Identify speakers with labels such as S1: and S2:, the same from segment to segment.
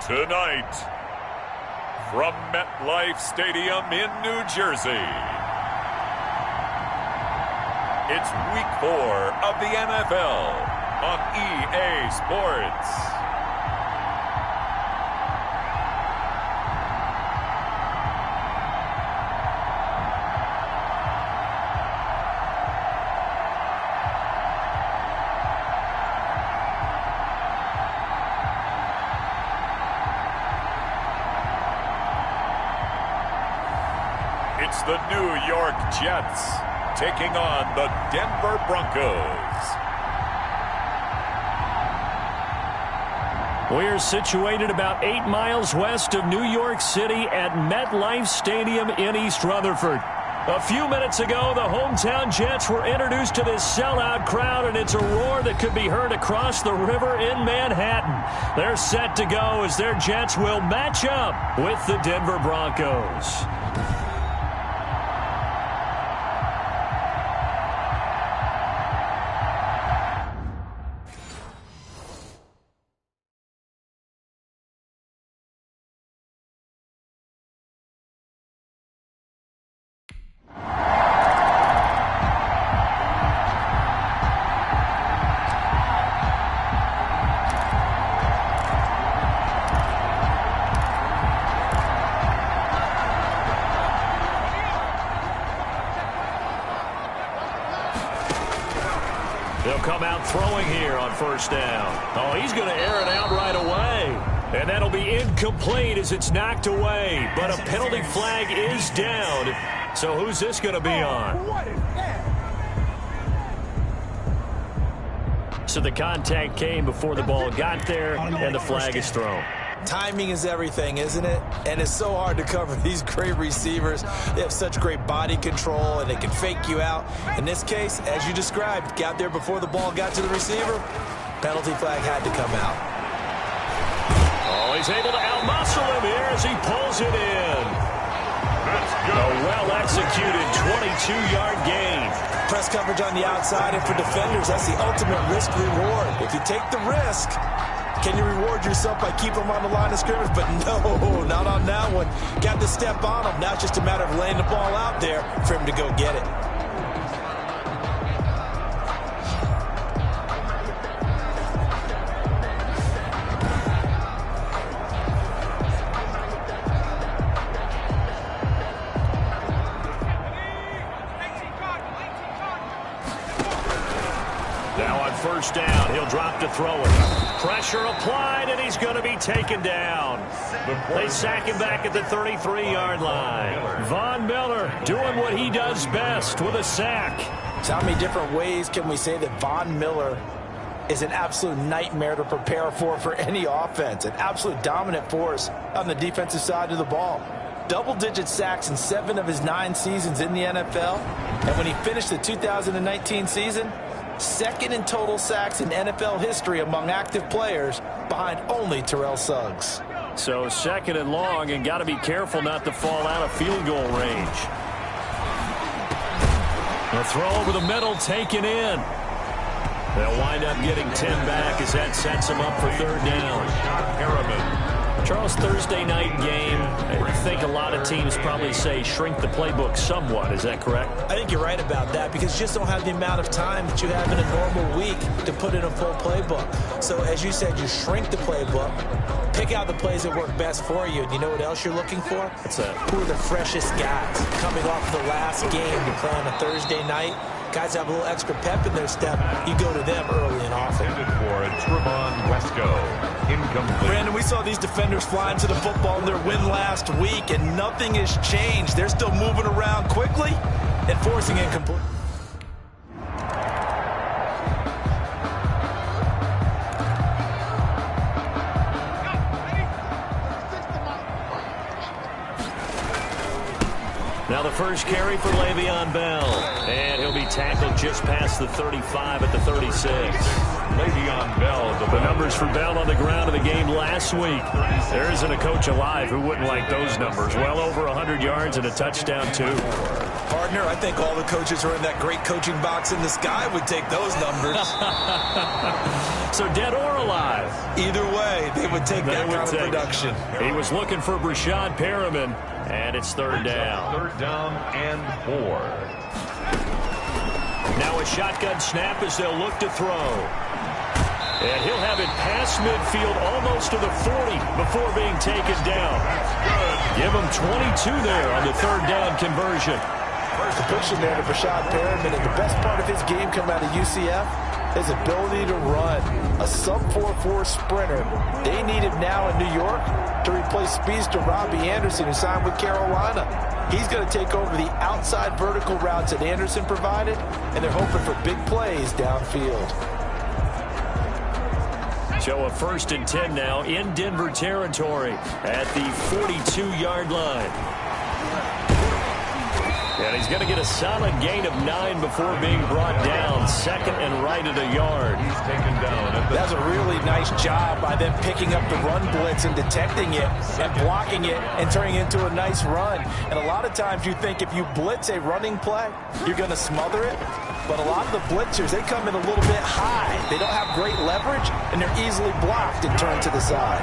S1: Tonight, from MetLife Stadium in New Jersey, it's Week 4 of the NFL on EA Sports. It's the New York Jets taking on the Denver Broncos.
S2: We're situated about 8 miles west of New York City at MetLife Stadium in East Rutherford. A few minutes ago, the hometown Jets were introduced to this sellout crowd, and it's a roar that could be heard across the river in Manhattan. They're set to go as their Jets will match up with the Denver Broncos. They'll come out throwing here on first down. Oh, he's going to air it out right away. And that'll be incomplete as it's knocked away. But a penalty flag is down. So who's this going to be on? So the contact came before the ball got there, and the flag is thrown.
S3: Timing is everything, isn't it? And it's so hard to cover these great receivers. They have such great body control, and they can fake you out. In this case, as you described, got there before the ball got to the receiver. Penalty flag had to come out.
S2: Oh, he's able to outmuscle him here as he pulls it in.
S1: Let's go.
S2: A well-executed 22-yard gain.
S3: Press coverage on the outside, and for defenders, that's the ultimate risk-reward. If you take the risk, can you reward yourself by keeping them on the line of scrimmage? But no, not on that one. Got to step on him. Now it's just a matter of laying the ball out there for him to go get it.
S2: Now on first down, he'll drop to throw it. Pressure applied, and he's going to be taken down. They sack him back at the 33-yard line. Von Miller doing what he does best with a sack.
S3: So how many different ways can we say that Von Miller is an absolute nightmare to prepare for any offense? An absolute dominant force on the defensive side of the ball. Double-digit sacks in 7 of his 9 seasons in the NFL. And when he finished the 2019 season, second in total sacks in NFL history among active players, behind only Terrell Suggs.
S2: So second and long, and got to be careful not to fall out of field goal range. The throw over the middle taken in. They'll wind up getting 10 back as that sets them up for third down. Charles, Thursday night game, I think a lot of teams probably say shrink the playbook somewhat. Is that correct?
S3: I think you're right about that because you just don't have the amount of time that you have in a normal week to put in a full playbook. So as you said, you shrink the playbook, pick out the plays that work best for you. And you know what else you're looking for?
S2: What's that?
S3: Who are the freshest guys coming off the last game to play on a Thursday night? Guys have a little extra pep in their step. You go to them early and often.
S1: For Trevon Wesco. Incomplete.
S3: Brandon, we saw these defenders flying to the football in their win last week, and nothing has changed. They're still moving around quickly and forcing incomplete.
S2: Now the first carry for Le'Veon Bell. And he'll be tackled just past the 35 at the 36.
S1: Le'Veon Bell.
S2: The numbers for Bell on the ground in the game last week. There isn't a coach alive who wouldn't like those numbers. Well over 100 yards and a touchdown, too.
S3: Partner, I think all the coaches who are in that great coaching box in the sky would take those numbers.
S2: So dead or alive?
S3: Either way, they would take that kind of production.
S2: He was looking for Brashad Perriman, and it's third down.
S1: Third down and 4.
S2: Now a shotgun snap as they'll look to throw. And he'll have it past midfield almost to the 40 before being taken down. Give him 22 there on the third down conversion.
S3: The push in there to Brashad Perriman, and the best part of his game coming out of UCF, his ability to run. A sub-4.4 sprinter. They need him now in New York to replace speedster Robbie Anderson, who signed with Carolina. He's going to take over the outside vertical routes that Anderson provided, and they're hoping for big plays downfield.
S2: So a 1st and 10 now in Denver territory at the 42-yard line. And he's going to get a solid gain of 9 before being brought down. 2nd and right at a yard.
S1: He's taken down.
S3: That's a really nice job by them picking up the run blitz and detecting it and blocking it and turning it into a nice run. And a lot of times you think if you blitz a running play, you're going to smother it. But a lot of the blitzers, they come in a little bit high. They don't have great leverage, and they're easily blocked and turned to the side.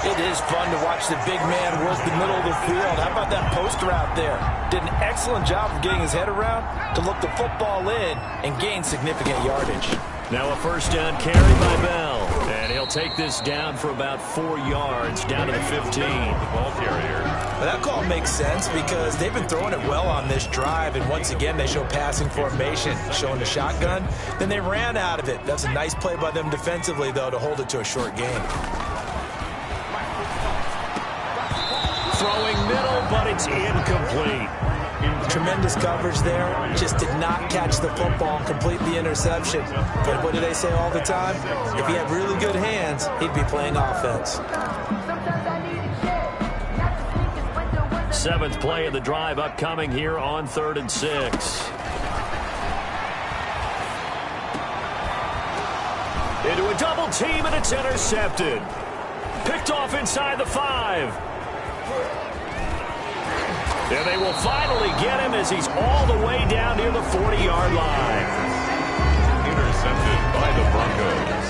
S3: It is fun to watch the big man work the middle of the field. How about that post route there? Did an excellent job of getting his head around to look the football in and gain significant yardage.
S2: Now a 1st down carry by Bell. And he'll take this down for about 4 yards, down to the 15.
S1: The ball carrier.
S3: Well, that call makes sense because they've been throwing it well on this drive, and once again they show passing formation, showing the shotgun. Then they ran out of it. That's a nice play by them defensively, though, to hold it to a short gain.
S2: Throwing middle, but it's incomplete.
S3: Tremendous coverage there. Just did not catch the football and complete the interception. But what do they say all the time? If he had really good hands, he'd be playing offense.
S2: 7th play of the drive upcoming here on 3rd and 6. Into a double team, and it's intercepted. Picked off inside the 5. And they will finally get him as he's all the way down near the 40-yard line.
S1: Intercepted by the Broncos.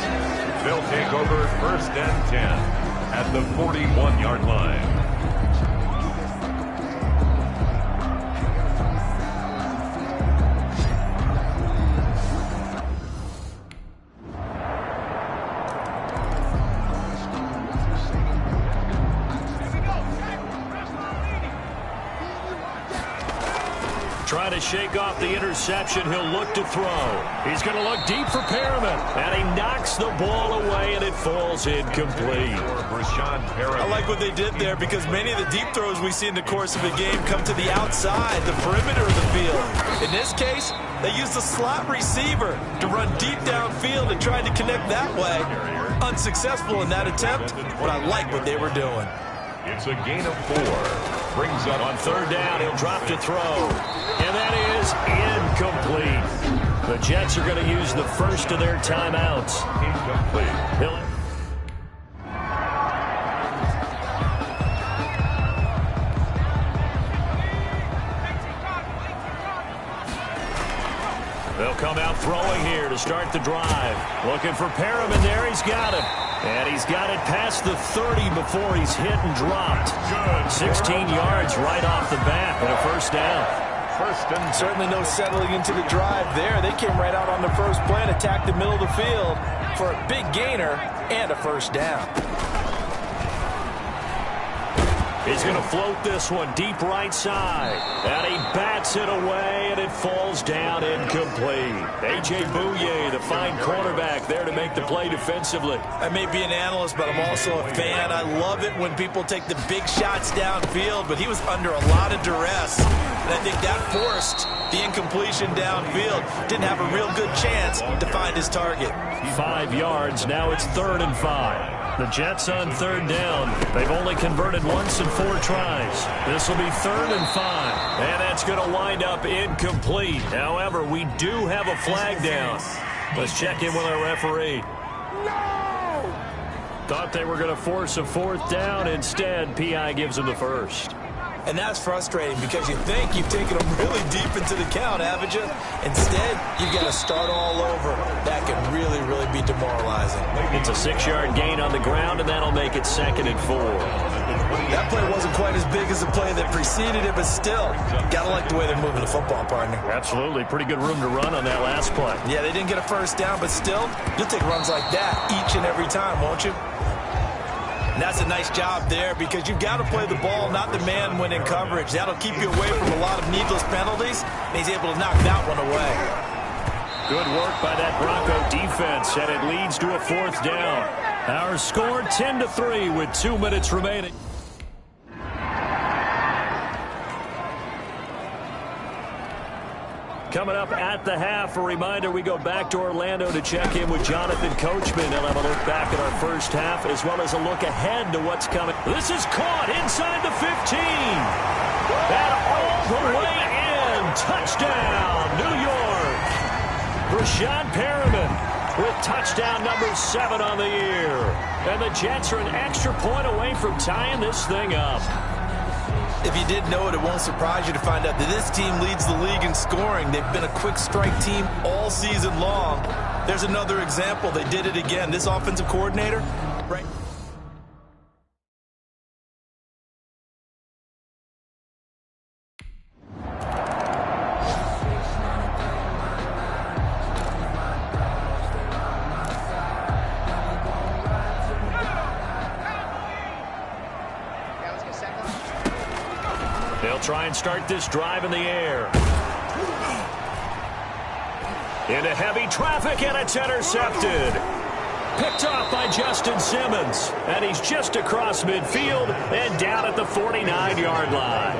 S1: They'll take over 1st and 10 at the 41-yard line.
S2: Trying to shake off the interception. He'll look to throw. He's going to look deep for Perriman. And he knocks the ball away, and it falls incomplete.
S3: I like what they did there because many of the deep throws we see in the course of a game come to the outside, the perimeter of the field. In this case, they used a slot receiver to run deep downfield and tried to connect that way. Unsuccessful in that attempt, but I like what they were doing.
S1: It's a gain of 4. Brings up
S2: on 3rd down. He'll drop to throw. And that is incomplete. The Jets are going to use the first of their timeouts.
S1: Incomplete.
S2: They'll come out throwing here to start the drive. Looking for Perriman there. He's got it. And he's got it past the 30 before he's hit and dropped. 16 yards right off the bat and a 1st down.
S3: Certainly no settling into the drive there. They came right out on the first play and attacked the middle of the field for a big gainer and a 1st down.
S2: He's going to float this one deep right side. And he bats it away, and it falls down incomplete. A.J. Bouye, the fine cornerback, there to make the play defensively.
S3: I may be an analyst, but I'm also a fan. I love it when people take the big shots downfield, but he was under a lot of duress. And I think that forced the incompletion downfield. Didn't have a real good chance to find his target.
S2: 5 yards. Now it's 3rd and 5. The Jets on 3rd down. They've only converted once in 4 tries. This will be 3rd and 5. And that's going to wind up incomplete. However, we do have a flag down. Let's check in with our referee. No! Thought they were going to force a 4th down. Instead, P.I. gives them the first.
S3: And that's frustrating because you think you've taken them really deep into the count, haven't you? Instead, you've got to start all over. That can really, really demoralizing.
S2: It's a 6-yard gain on the ground, and that'll make it 2nd and 4.
S3: That play wasn't quite as big as the play that preceded it, but still, gotta like the way they're moving the football, partner.
S2: Absolutely. Pretty good room to run on that last play.
S3: Yeah, they didn't get a first down, but still, you'll take runs like that each and every time, won't you? And that's a nice job there because you've got to play the ball, not the man when in coverage. That'll keep you away from a lot of needless penalties, and he's able to knock that one away.
S2: Good work by that Bronco defense, and it leads to a 4th down. Our score 10-3 with 2 minutes remaining. Coming up at the half, a reminder, we go back to Orlando to check in with Jonathan Coachman. He'll have a look back at our first half as well as a look ahead to what's coming. This is caught inside the 15. And all the way in. Touchdown, New York. Rashad Perriman with touchdown number 7 on the year. And the Jets are an extra point away from tying this thing up.
S3: If you didn't know it, it won't surprise you to find out that this team leads the league in scoring. They've been a quick strike team all season long. There's another example. They did it again. This offensive coordinator, right?
S2: They'll try and start this drive in the air. Into heavy traffic, and it's intercepted. Picked off by Justin Simmons. And he's just across midfield and down at the 49-yard line.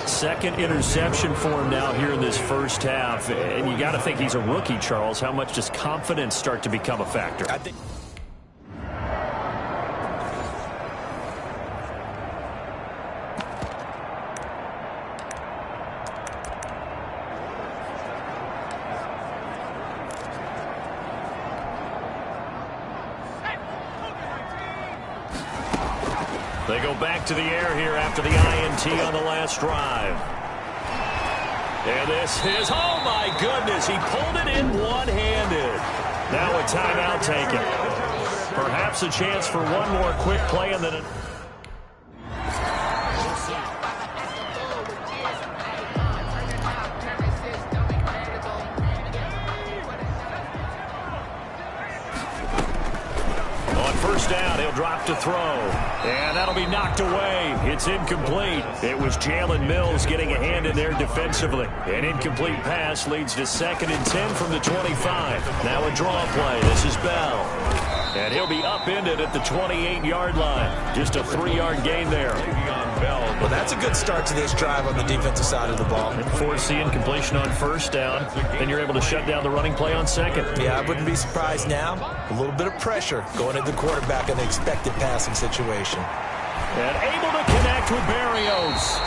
S2: 2nd interception for him now here in this first half. And you got to think he's a rookie, Charles. How much does confidence start to become a factor?
S3: I think
S2: they go back to the air here after the INT on the last drive. And this is, oh my goodness, he pulled it in one-handed. Now a timeout taken. Perhaps a chance for one more quick play and then it. First down, he'll drop to throw. And that'll be knocked away. It's incomplete. It was Jalen Mills getting a hand in there defensively. An incomplete pass leads to 2nd and 10 from the 25. Now a draw play. This is Bell. And he'll be upended at the 28-yard line. Just a 3-yard gain there.
S3: Well, that's a good start to this drive on the defensive side of the ball.
S2: And force the incompletion on first down. Then you're able to shut down the running play on 2nd.
S3: Yeah, I wouldn't be surprised now. A little bit of pressure going at the quarterback in the expected passing situation.
S2: And able to connect with Berrios.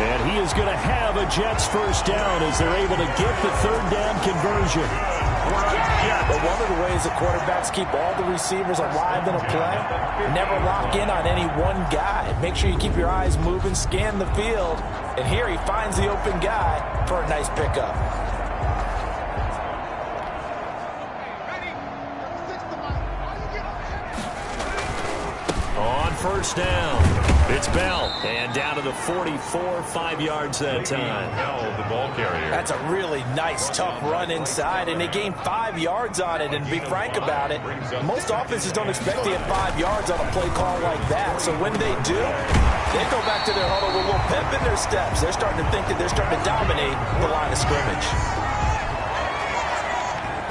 S2: And he is going to have a Jets first down as they're able to get the 3rd down conversion.
S3: But one of the ways the quarterbacks keep all the receivers alive in a play, never lock in on any one guy. Make sure you keep your eyes moving, scan the field. And here he finds the open guy for a nice pickup.
S2: On first down, it's Bell. And down to the 44, 5 yards that time.
S1: Bell, the ball carrier.
S3: That's a really nice, tough run inside, and they gained 5 yards on it. And to be frank about it, most offenses don't expect to get 5 yards on a play call like that. So when they do, they go back to their huddle with a little pep in their steps. They're starting to think that they're starting to dominate the line of scrimmage.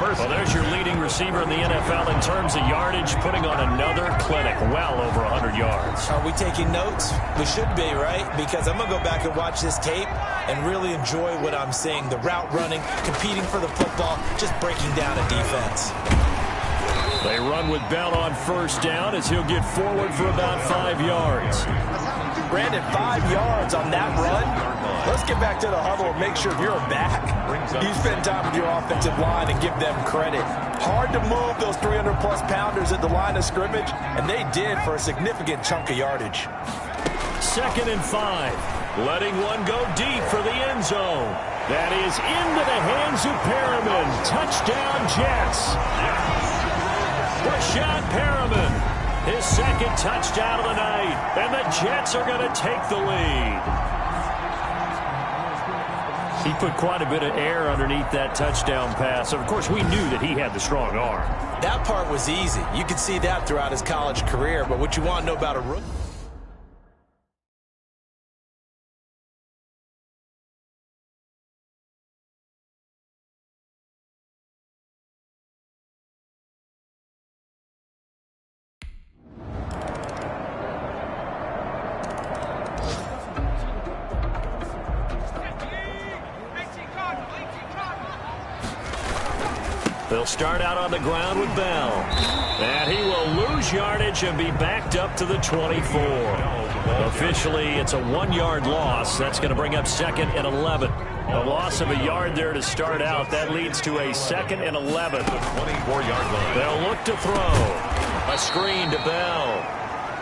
S2: Well, there's your leading receiver in the NFL in terms of yardage, putting on another clinic, well over 100 yards.
S3: Are we taking notes? We should be, right? Because I'm going to go back and watch this tape and really enjoy what I'm seeing. The route running, competing for the football, just breaking down a defense.
S2: They run with Bell on first down as he'll get forward for about 5 yards.
S3: Brandon, 5 yards on that run. Let's get back to the huddle and make sure you're back. You spend time with your offensive line and give them credit. Hard to move those 300-plus pounders at the line of scrimmage, and they did for a significant chunk of yardage.
S2: 2nd and 5. Letting one go deep for the end zone. That is into the hands of Perriman. Touchdown, Jets. Rashad Perriman, his second touchdown of the night. And the Jets are going to take the lead. He put quite a bit of air underneath that touchdown pass. Of course, we knew that he had the strong arm.
S3: That part was easy. You could see that throughout his college career. But what you want to know about a rookie?
S2: They'll start out on the ground with Bell. And he will lose yardage and be backed up to the 24. Officially, it's a 1-yard loss. That's going to bring up 2nd and 11. A loss of a yard there to start out. That leads to a 2nd and 11.
S1: 24-yard line.
S2: They'll look to throw. A screen to Bell.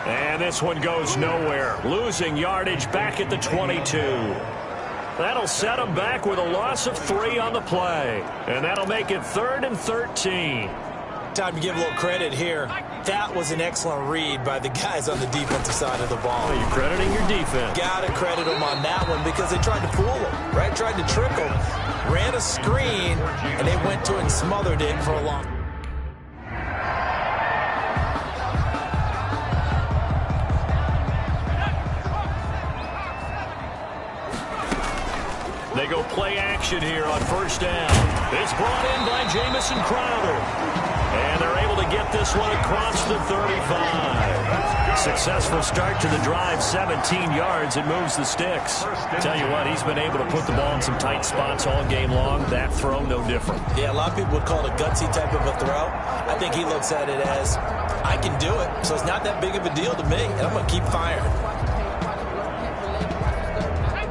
S2: And this one goes nowhere. Losing yardage back at the 22. That'll set them back with a loss of 3 on the play. And that'll make it 3rd and 13.
S3: Time to give a little credit here. That was an excellent read by the guys on the defensive side of the ball.
S2: Well, you're crediting your defense.
S3: Got to credit them on that one because they tried to fool him, right? Tried to trick him. Ran a screen, and they went to it and smothered it for a long time.
S2: They go play action here on first down. It's brought in by Jamison Crowder. And they're able to get this one across the 35. Successful start to the drive, 17 yards. It moves the sticks. Tell you what, he's been able to put the ball in some tight spots all game long. That throw, no different.
S3: Yeah, a lot of people would call it a gutsy type of a throw. I think he looks at it as, I can do it, so it's not that big of a deal to me, and I'm going to keep firing.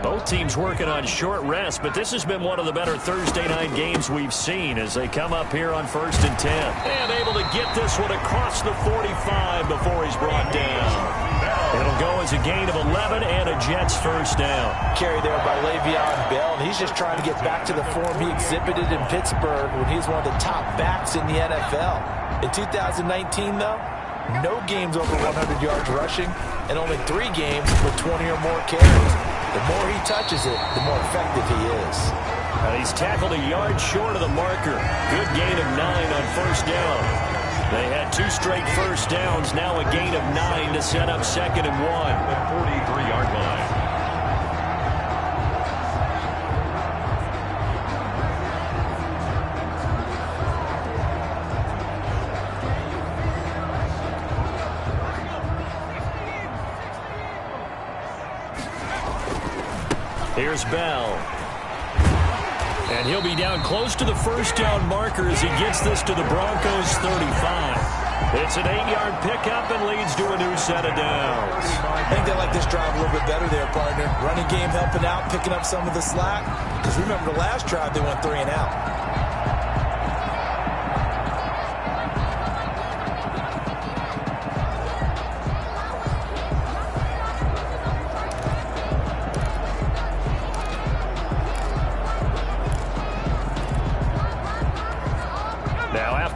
S2: Both teams working on short rest, but this has been one of the better Thursday night games we've seen as they come up here on 1st and 10. And able to get this one across the 45 before he's brought down. It'll go as a gain of 11 and a Jets first down.
S3: Carry there by Le'Veon Bell, and he's just trying to get back to the form he exhibited in Pittsburgh when he was one of the top backs in the NFL. In 2019, though, no games over 100 yards rushing and only 3 games with 20 or more carries. The more he touches it, the more effective he is.
S2: He's tackled a yard short of the marker. Good gain of 9 on first down. They had 2 straight first downs. Now a gain of 9 to set up 2nd and 1.
S1: The 43-yard line.
S2: Here's Bell. And he'll be down close to the first down marker as he gets this to the Broncos 35. It's an 8-yard pickup and leads to a new set of downs.
S3: I think they like this drive a little bit better there, partner. Running game helping out, picking up some of the slack. Because remember the last drive, they went 3 and out.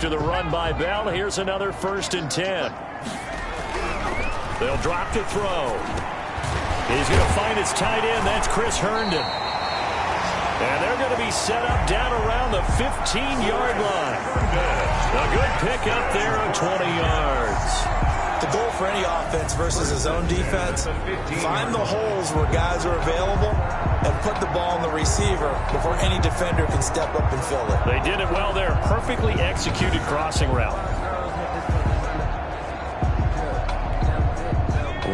S2: After the run by Bell, here's another 1st and 10. They'll drop to throw. He's going to find his tight end. That's Chris Herndon. And they're going to be set up down around the 15-yard line. A good pickup there of 20 yards.
S3: The goal for any offense versus his own defense, find the holes where guys are available and put the ball on the receiver before any defender can step up and fill it.
S2: They did it well there. Perfectly executed crossing route.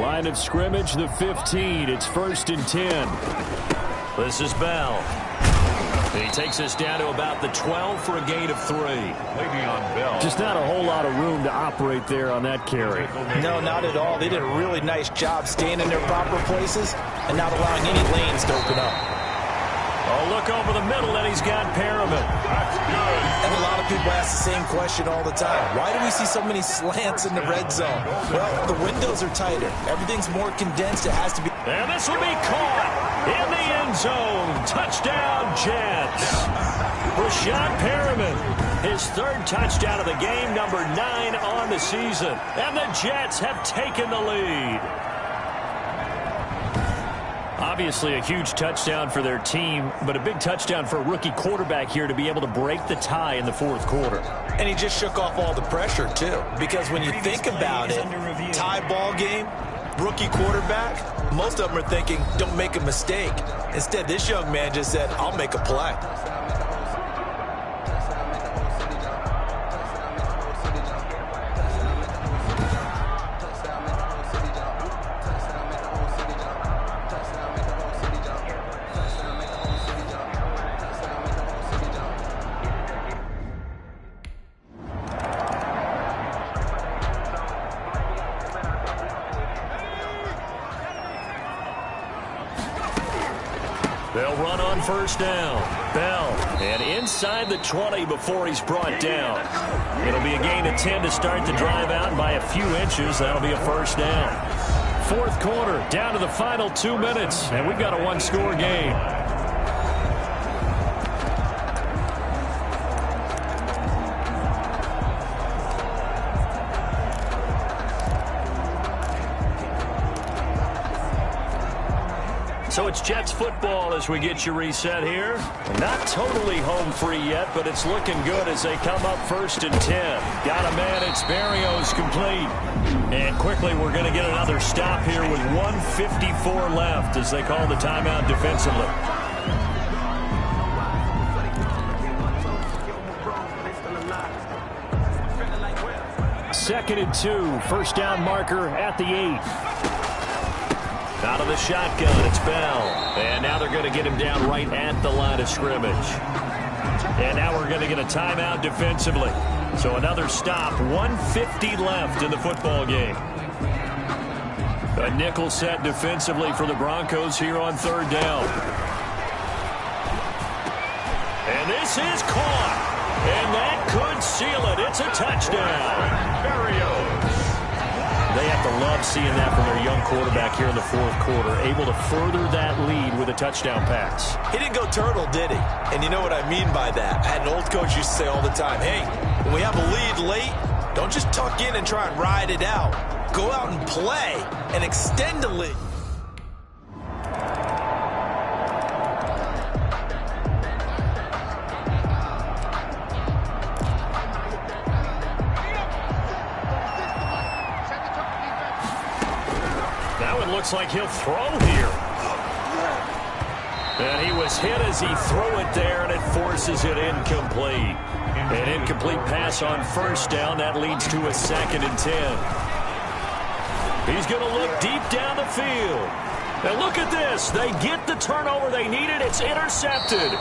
S2: Line of scrimmage, the 15. It's 1st and 10. This is Bell. And he takes us down to about the 12 for a gain of 3.
S1: Le'Veon Bell.
S2: Just not a whole lot of room to operate there on that carry.
S3: No, not at all. They did a really nice job staying in their proper places and not allowing any lanes to open up.
S2: Oh, look over the middle, and he's got Perriman.
S1: That's good.
S3: And a lot of people ask the same question all the time. Why do we see so many slants in the red zone? Well, the windows are tighter. Everything's more condensed. It has to be.
S2: And this will be caught in the end zone. Touchdown, Jets. Rashad Perriman, his third touchdown of the game, number 9 on the season. And the Jets have taken the lead. Obviously a huge touchdown for their team, but a big touchdown for a rookie quarterback here to be able to break the tie in the fourth quarter.
S3: And he just shook off all the pressure, too. Because when you think about it, tie ball game, rookie quarterback, most of them are thinking, don't make a mistake. Instead, this young man just said, I'll make a play.
S2: They'll run on first down. Bell, and inside the 20 before he's brought down. It'll be a gain of 10 to start the drive out, and by a few inches, that'll be a first down. Fourth quarter, down to the final 2 minutes, and we've got a one-score game. So it's Jets football as we get you reset here. Not totally home free yet, but it's looking good as they come up 1st and 10. Got a man, it's Berrios complete. And quickly we're going to get another stop here with 1:54 left as they call the timeout defensively. Second and 2, first down marker at the 8. Out of the shotgun, it's Bell. And now they're going to get him down right at the line of scrimmage. And now we're going to get a timeout defensively. So another stop, 1:50 left in the football game. A nickel set defensively for the Broncos here on third down. And this is caught. And that could seal it. It's a touchdown.
S1: Berrios.
S2: They have to love seeing that from their young quarterback here in the fourth quarter, able to further that lead with a touchdown pass.
S3: He didn't go turtle, did he? And you know what I mean by that. I had an old coach used to say all the time, hey, when we have a lead late, don't just tuck in and try and ride it out. Go out and play and extend the lead.
S2: Looks like he'll throw here. And he was hit as he threw it there, and it forces it incomplete. An incomplete pass on first down. That leads to a 2nd and 10. He's going to look deep down the field. And look at this. They get the turnover they needed. It's intercepted.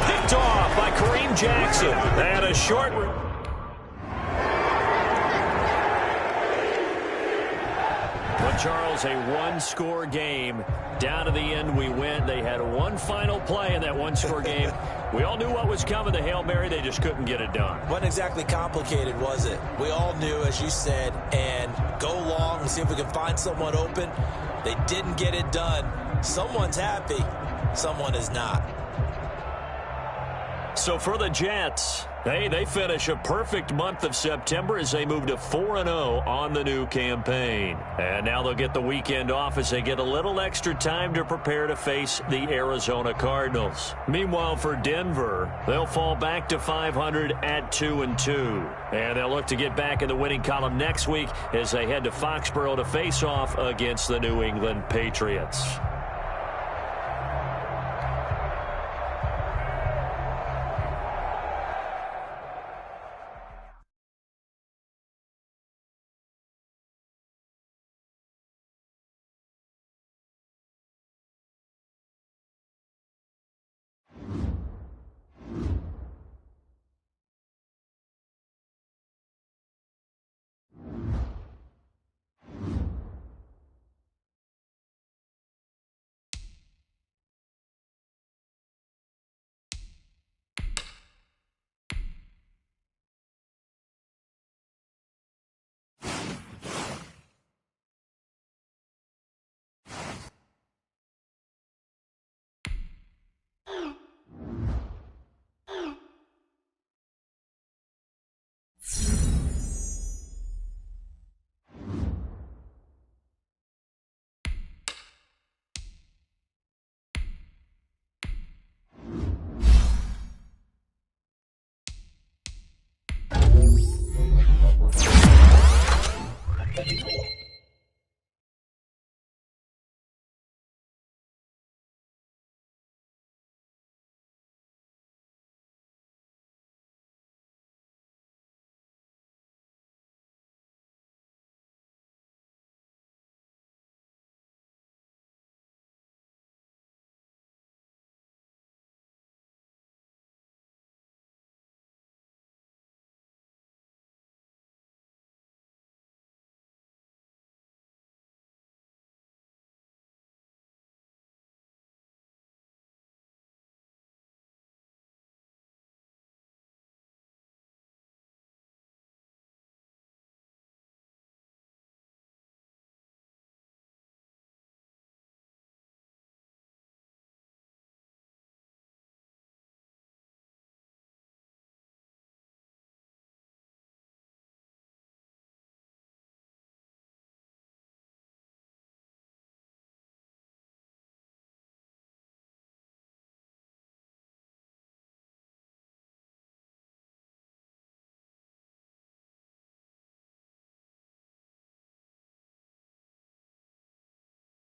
S2: Picked off by Kareem Jackson. And a short... Charles, a one-score game. Down to the end we went. They had one final play in that one-score game. We all knew what was coming, the Hail Mary. They just couldn't get it done.
S3: Wasn't exactly complicated, was it? We all knew, as you said, and go long and see if we can find someone open. They didn't get it done. Someone's happy. Someone is not.
S2: So for the Jets, they finish a perfect month of September as they move to 4-0 on the new campaign. And now they'll get the weekend off as they get a little extra time to prepare to face the Arizona Cardinals. Meanwhile, for Denver, they'll fall back to 500 at 2-2. And they'll look to get back in the winning column next week as they head to Foxborough to face off against the New England Patriots.
S4: You